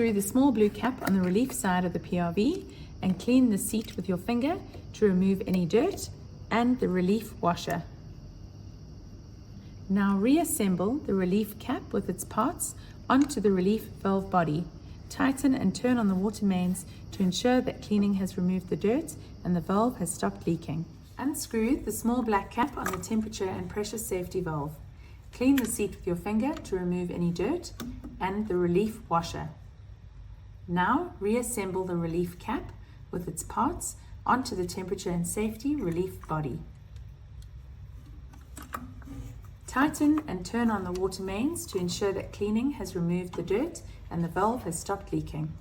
Unscrew the small blue cap on the relief side of the PRV and clean the seat with your finger to remove any dirt and the relief washer. Now reassemble the relief cap with its parts onto the relief valve body. Tighten and turn on the water mains to ensure that cleaning has removed the dirt and the valve has stopped leaking. Unscrew the small black cap on the temperature and pressure safety valve. Clean the seat with your finger to remove any dirt and the relief washer. Now reassemble the relief cap with its parts onto the temperature and safety relief body. Tighten and turn on the water mains to ensure that cleaning has removed the dirt and the valve has stopped leaking.